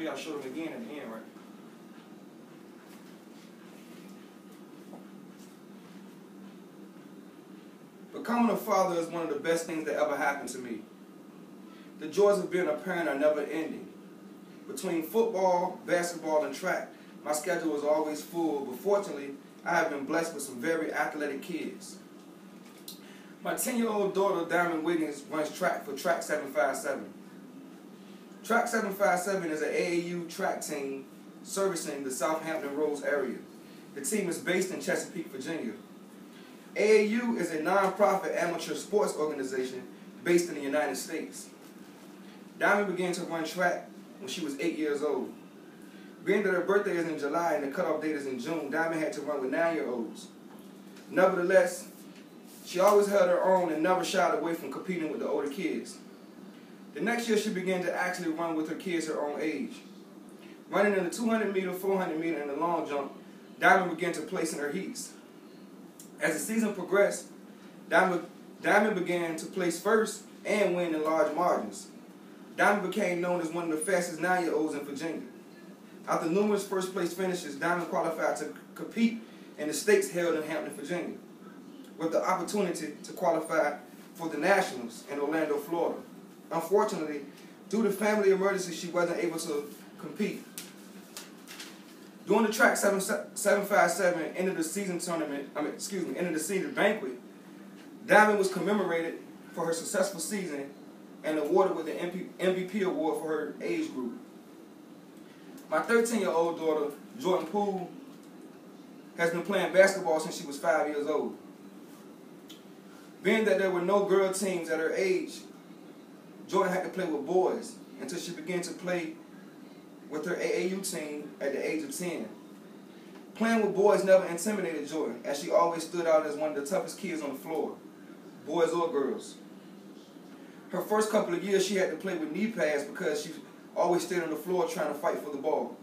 I showed him again at the end, right? Becoming a father is one of the best things that ever happened to me. The joys of being a parent are never ending. Between football, basketball, and track, my schedule is always full, but fortunately, I have been blessed with some very athletic kids. My 10-year-old daughter, Diamond Wiggins, runs track for Track 757. Track 757 is an AAU track team servicing the Southampton Roads area. The team is based in Chesapeake, Virginia. AAU is a non-profit amateur sports organization based in the United States. Diamond began to run track when she was 8 years old. Being that her birthday is in July and the cutoff date is in June, Diamond had to run with 9-year-olds. Nevertheless, she always held her own and never shied away from competing with the older kids. The next year, she began to actually run with her kids her own age. Running in the 200-meter, 400-meter, and the long jump, Diamond began to place in her heats. As the season progressed, Diamond began to place first and win in large margins. Diamond became known as one of the fastest 9-year-olds in Virginia. After numerous first-place finishes, Diamond qualified to compete in the stakes held in Hampton, Virginia, with the opportunity to qualify for the Nationals in Orlando, Florida. Unfortunately, due to family emergency, she wasn't able to compete. During the Track 757 end of the season end of the season banquet, Diamond was commemorated for her successful season and awarded with the MVP award for her age group. My 13-year-old daughter, Jordan Poole, has been playing basketball since she was 5 years old. Being that there were no girl teams at her age, Jordan had to play with boys until she began to play with her AAU team at the age of 10. Playing with boys never intimidated Jordan, as she always stood out as one of the toughest kids on the floor, boys or girls. Her first couple of years, she had to play with knee pads because she always stayed on the floor trying to fight for the ball.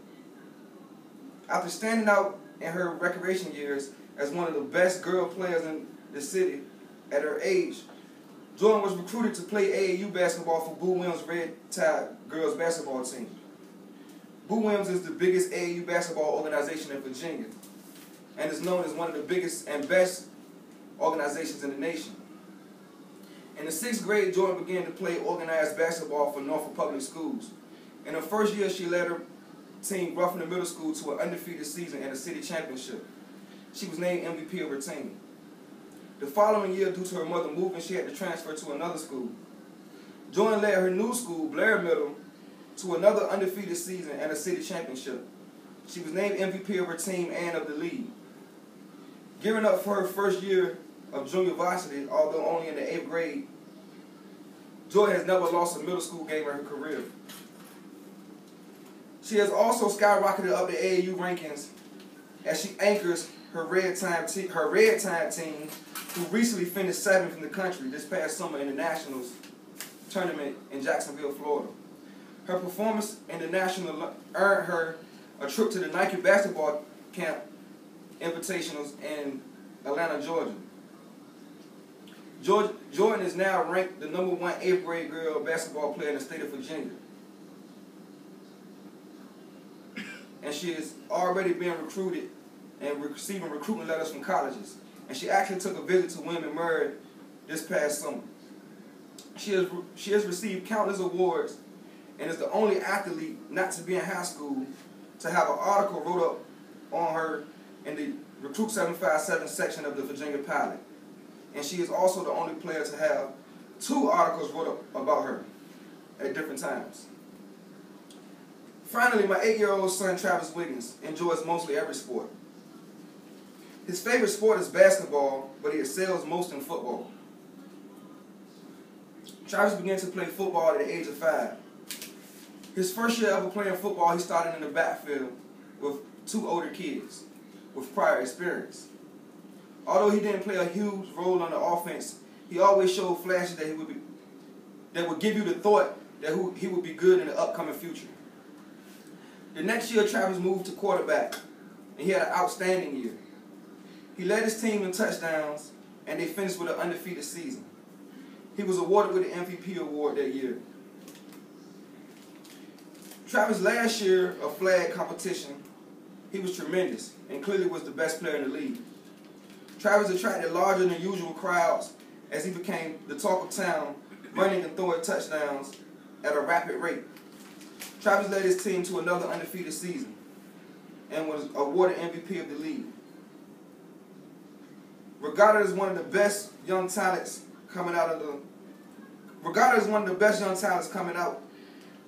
After standing out in her recreation years as one of the best girl players in the city at her age, Jordan was recruited to play AAU basketball for Boo Williams' Red Tide girls basketball team. Boo Williams is the biggest AAU basketball organization in Virginia and is known as one of the biggest and best organizations in the nation. In the 6th grade, Jordan began to play organized basketball for Norfolk Public Schools. In her first year, she led her team, Ruffin Middle School, to an undefeated season and a city championship. She was named MVP of her team. The following year, due to her mother moving, she had to transfer to another school. Jordan led her new school, Blair Middle, to another undefeated season and a city championship. She was named MVP of her team and of the league. Gearing up for her first year of junior varsity, although only in the 8th grade, Jordan has never lost a middle school game in her career. She has also skyrocketed up the AAU rankings as she anchors her Red Tide team, who recently finished 7th in the country this past summer in the Nationals tournament in Jacksonville, Florida. Her performance in the National earned her a trip to the Nike basketball camp invitationals in Atlanta, Georgia. Jordan is now ranked the #1 8th grade girl basketball player in the state of Virginia. And she is already being recruited and receiving recruitment letters from colleges. And she actually took a visit to William & Mary this past summer. She has received countless awards and is the only athlete not to be in high school to have an article wrote up on her in the Recruit 757 section of the Virginia Pilot. And she is also the only player to have 2 articles wrote up about her at different times. Finally, my 8-year-old son, Travis Wiggins, enjoys mostly every sport. His favorite sport is basketball, but he excels most in football. Travis began to play football at the age of 5. His first year ever playing football, he started in the backfield with 2 older kids with prior experience. Although he didn't play a huge role on the offense, he always showed flashes that would give you the thought that he would be good in the upcoming future. The next year, Travis moved to quarterback, and he had an outstanding year. He led his team in touchdowns, and they finished with an undefeated season. He was awarded with the MVP award that year. Travis' last year of flag competition, he was tremendous and clearly was the best player in the league. Travis attracted larger than usual crowds as he became the talk of town, running and throwing touchdowns at a rapid rate. Travis led his team to another undefeated season and was awarded MVP of the league. Regarded as one of the best young talents coming out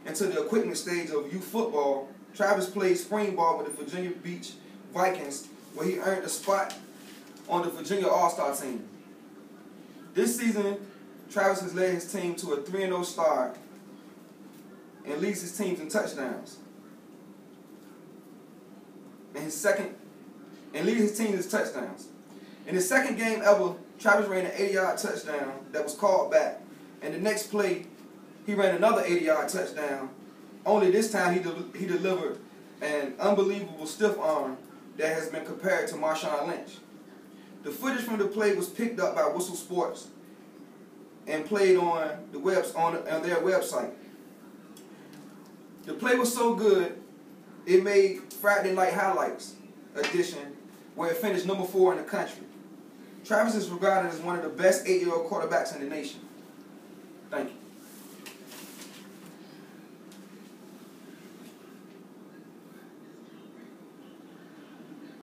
into the equipment stage of youth football, Travis played spring ball with the Virginia Beach Vikings, where he earned a spot on the Virginia All-Star team. This season, Travis has led his team to a 3-0 start and leads his teams in touchdowns. In his second game ever, Travis ran an 80-yard touchdown that was called back. And the next play, he ran another 80-yard touchdown. Only this time he delivered an unbelievable stiff arm that has been compared to Marshawn Lynch. The footage from the play was picked up by Whistle Sports and played on their website. The play was so good, it made Friday Night Highlights edition, where it finished number 4 in the country. Travis is regarded as one of the best 8-year-old quarterbacks in the nation. Thank you.